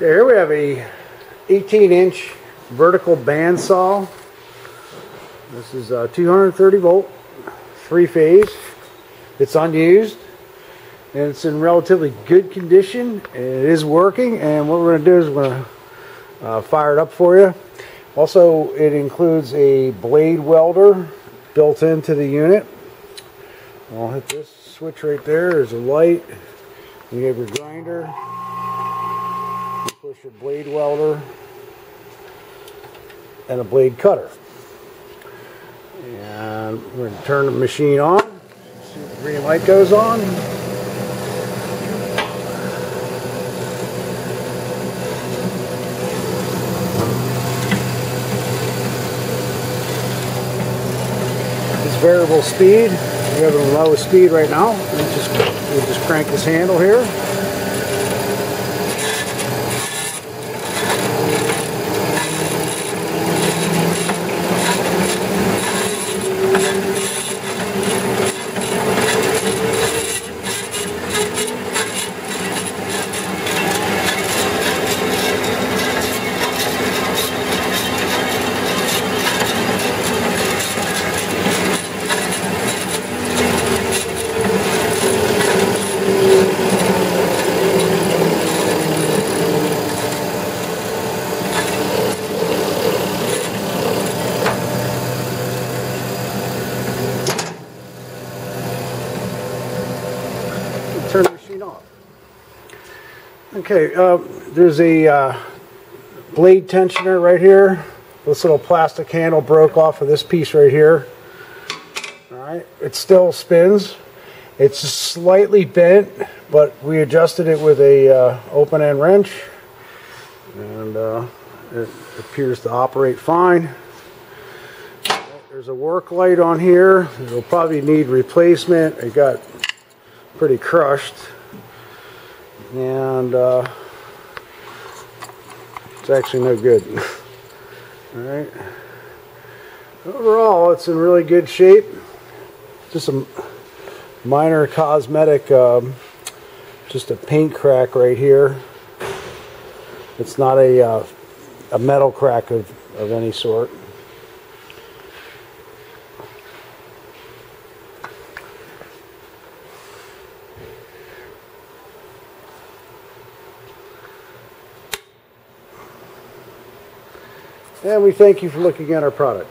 Here we have a 18-inch vertical bandsaw. This is 230 volt, 3-phase. It's unused and it's in relatively good condition. It is working, and what we're going to do is we're going to fire it up for you. Also, it includes a blade welder built into the unit. I'll hit this switch right there. There's a light. You have your grinder. You push your blade welder and a blade cutter. And we're going to turn the machine on. See if the green light goes on. It's variable speed. We have it on low speed right now. We'll just crank this handle here. Turn the machine off. Okay, there's a blade tensioner right here. This little plastic handle broke off of this piece right here. Alright, it still spins. It's slightly bent, but we adjusted it with a open-end wrench, and it appears to operate fine. There's a work light on here. It'll probably need replacement. It got pretty crushed, and it's actually no good. All right. Overall, it's in really good shape. Just a minor cosmetic, just a paint crack right here. It's not a metal crack of any sort. And we thank you for looking at our product.